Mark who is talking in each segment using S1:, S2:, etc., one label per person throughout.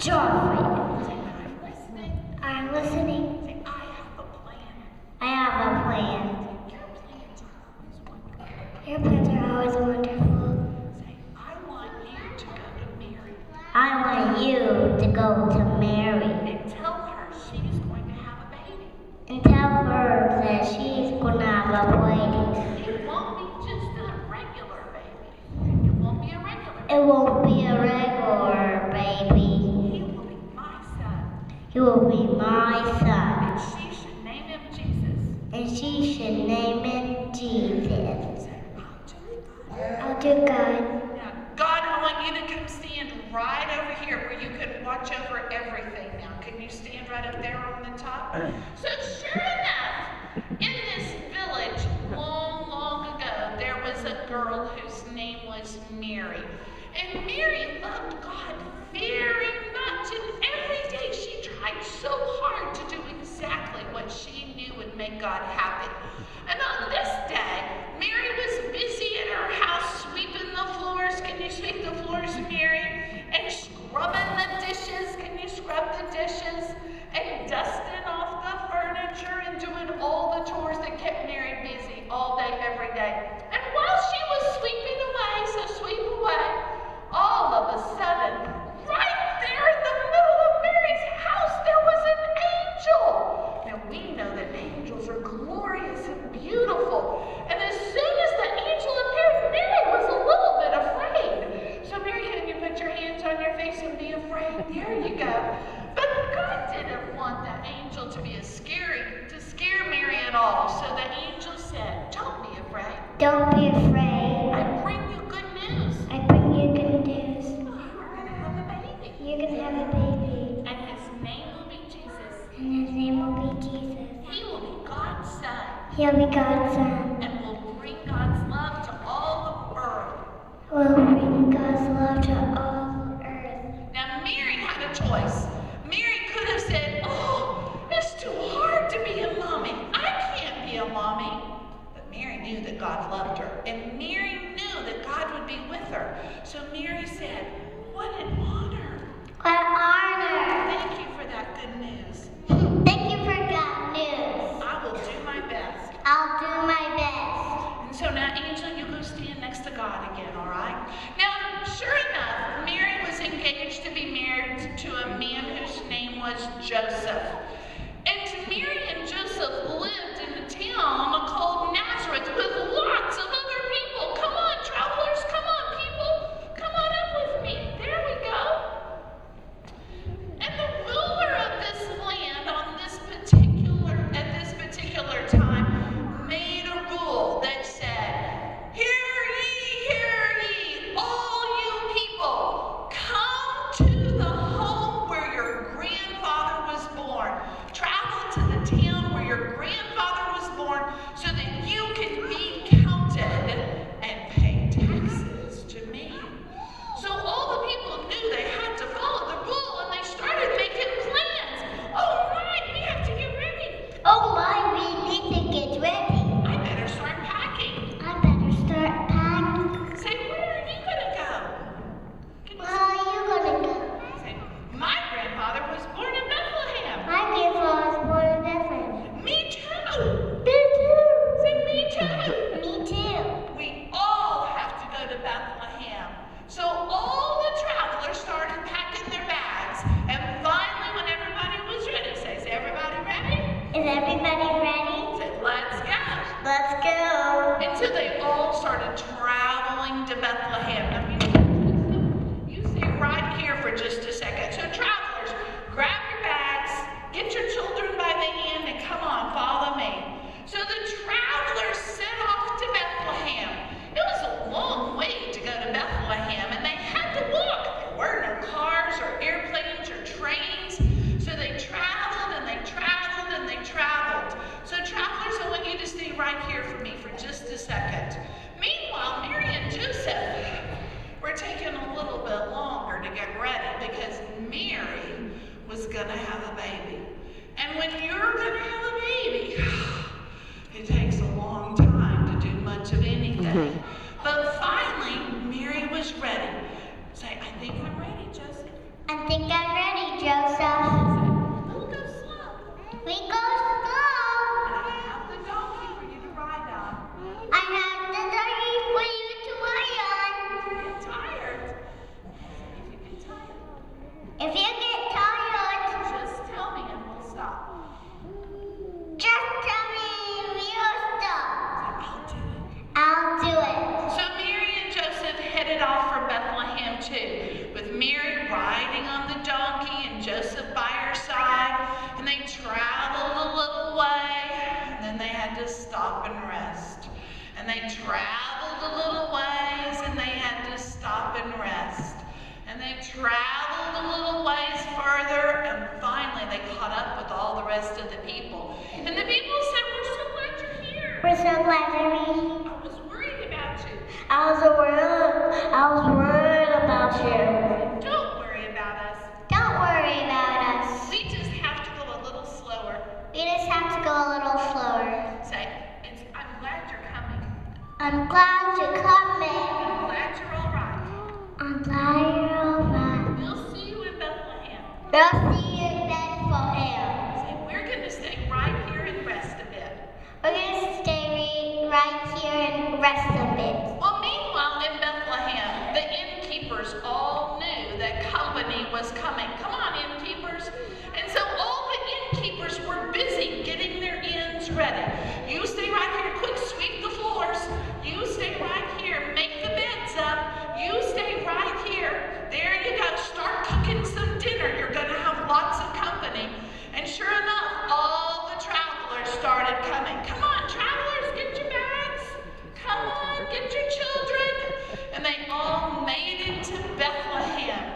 S1: Joy.
S2: I'm listening.
S1: I'm listening.
S2: Say, I have a plan.
S1: I have a plan.
S2: Your plans are always wonderful.
S1: Your plans are always wonderful.
S2: Say, I want you to go to Mary.
S1: I want you to go to Mary
S2: And tell her she's going to have a baby.
S1: and tell her that she's going to have a baby.
S2: It won't be just a regular baby. It won't be a regular baby.
S1: It won't be a regular baby.
S2: He will be my son.
S1: He will be my son.
S2: And she should name him Jesus.
S1: And she should name him Jesus.
S2: Say, I'll
S1: I'll do God.
S2: Now, God, I want you to come stand right over here where you can watch over everything now. Can you stand right up there on the top? So sure enough, in this village long, long ago, there was a girl whose name was Mary. And Mary loved God very much. And every day she tried so hard to do exactly what she knew would make God happy. And on this day, Mary was busy at her house sweeping the floors. Can you sweep the floors, Mary? And scrubbing the dishes. Can you scrub the dishes? And dusting off the furniture and doing all the chores that kept Mary busy all day, every day. And while she was sweeping away, so sweep away, all of a sudden, right there in the middle of Mary's house, there was an angel. Now we know that angels are glorious and beautiful. And as soon as the angel appeared, Mary was a little bit afraid. So Mary, can you put your hands on your face and be afraid? There you go. But God didn't want the angel to scare Mary at all. So the angel said, don't be afraid.
S1: Don't be afraid.
S2: I bring you good news.
S1: I bring you good news.
S2: You are going to have a baby.
S1: You're going to have a baby.
S2: And his name will be Jesus.
S1: And his name will be Jesus.
S2: He will be God's son.
S1: He'll be God's son.
S2: And will bring God's love to all the earth.
S1: Will bring God's love to all earth.
S2: Now Mary had a choice. Mary could have said, oh, it's too hard to be a mommy. I can't be a mommy. But Mary knew that God loved her. And Mary knew that God would be with her. So Mary said, what an honor.
S1: What honor.
S2: Thank you for that good news.
S1: Thank you for good news.
S2: I will do my best.
S1: I'll do my best.
S2: had to stop and rest. And they traveled a little ways, and they had to stop and rest. And they traveled a little ways further, and finally they caught up with all the rest of the people. And the people said, "We're so glad you're here.
S1: We're so glad you're here.
S2: I was worried about you."
S1: I was worried about you.
S2: Don't worry about us.
S1: Don't worry about us.
S2: We just have to go a little slower.
S1: We just have to go a little slower.
S2: Say, I'm glad you're coming.
S1: I'm glad you're coming.
S2: I'm glad you're all right.
S1: I'm glad you're all right.
S2: We'll see you in Bethlehem.
S1: We'll see you in Bethlehem.
S2: Say, we're going to stay right here and rest a bit.
S1: We're going to stay right here and rest a bit.
S2: Well, meanwhile, in Bethlehem, the innkeepers all knew that company was coming. Come on, innkeepers. And so all the innkeepers were busy getting their inns ready. You stay right here. Quick, sweep the floors. You stay right here. Make the beds up. You stay right here. There you go. Start cooking some dinner. You're going to have lots of company. And sure enough, all the travelers started coming. Come on, travelers, get your bags. Come on, get your children. And they all made it to Bethlehem.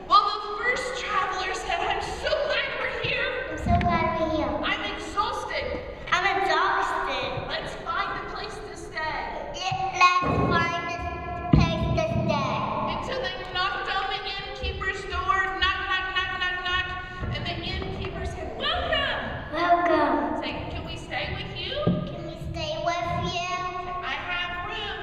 S2: Well, the first traveler said, "I'm so glad we're here.
S1: I'm so glad we're here.
S2: I'm exhausted.
S1: I'm exhausted.
S2: Let's find a place to stay."
S1: Let's find a place to stay.
S2: And so they knocked on the innkeeper's door. Knock, knock, knock, knock, knock. And the innkeeper said, "Welcome."
S1: Welcome.
S2: Say, "Can we stay with you?"
S1: Can we stay with you?
S2: I have room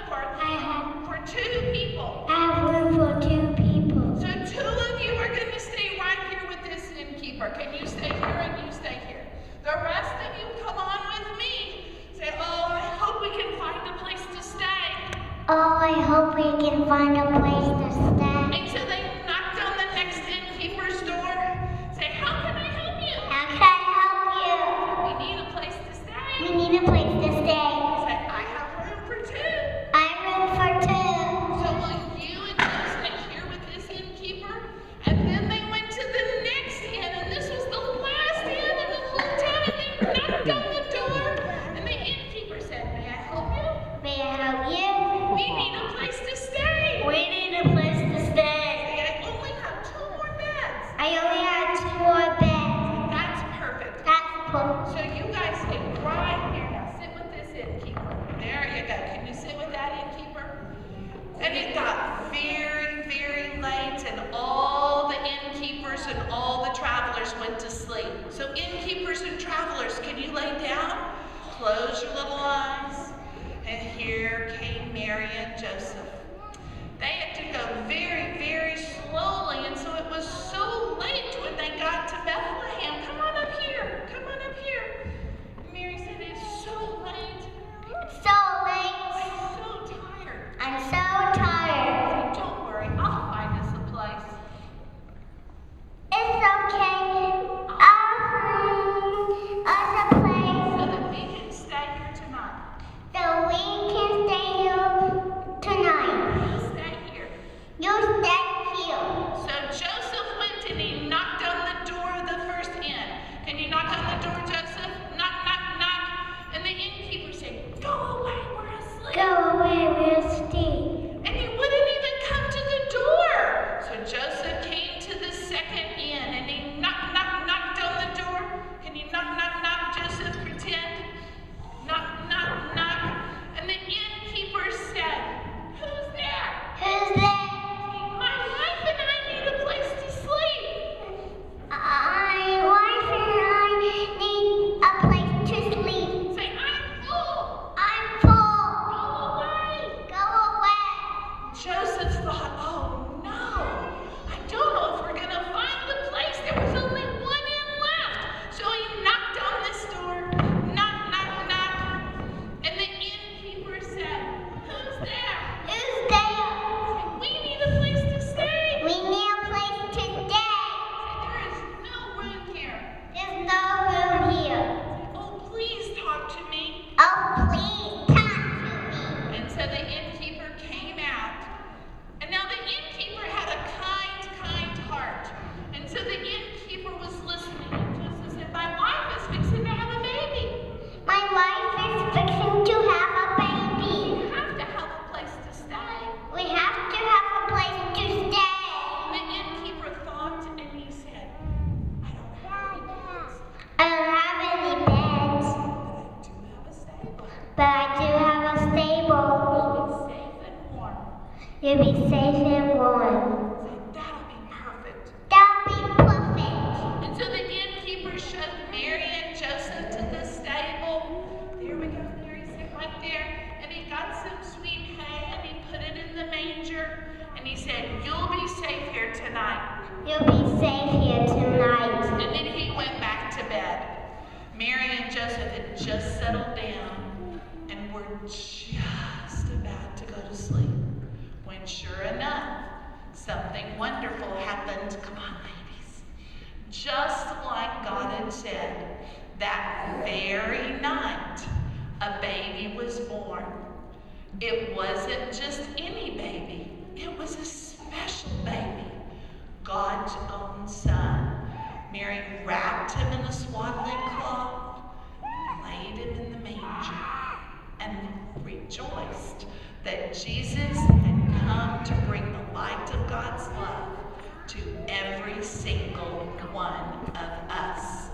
S2: for two people.
S1: I have room for 2 people.
S2: So 2 of you are going to stay right here with this innkeeper. Can you stay here and you stay here? The rest of you come on with me. Say, "Oh, I hope we can find a place to stay."
S1: Oh, I hope we can find a place to stay.
S2: And so they knocked on the next innkeeper's door. Say, "How can I help you?"
S1: How can I help you?
S2: "We need a place to stay."
S1: We need a place to stay.
S2: Say, "I have room for 2."
S1: I have room for 2.
S2: So will you and you stay here with this innkeeper? And then they went to the next inn, and this was the last inn in the whole town, and they knocked on the door, and the innkeeper said, "May I help you?
S1: May I help you?
S2: We need a place to stay."
S1: We need a place to stay.
S2: Say, "I only have 2 more beds."
S1: I only have 2 more beds.
S2: That's perfect.
S1: That's perfect.
S2: So you guys stay right here. Now sit with this innkeeper. There you go. Can you sit with that innkeeper? And it got very, very late, and all the innkeepers and all the travelers went to sleep. So innkeepers and travelers, can you lay down? Close your little eyes. And here came Mary and Joseph. They had to go very, very slowly, and so it was so late when they got to Bethlehem. Come on up here. Come on up here.
S1: We'll be safe and warm.
S2: Say, that'll be perfect.
S1: That'll be perfect.
S2: And so the innkeeper showed Mary and Joseph to the stable. There we go, Mary, sit right there. And he got some sweet hay and he put it in the manger. And he said, you'll be safe here tonight.
S1: You'll be safe here tonight.
S2: And then he went back to bed. Mary and Joseph had just settled down and were just about to go to sleep when, sure enough, something wonderful happened. Come on, babies. Just like God had said, that very night, a baby was born. It wasn't just any baby. It was a special baby, God's own son. Mary wrapped him in a swaddling cloth, laid him in the manger, and rejoiced that Jesus had come to bring the light of God's love to every single one of us.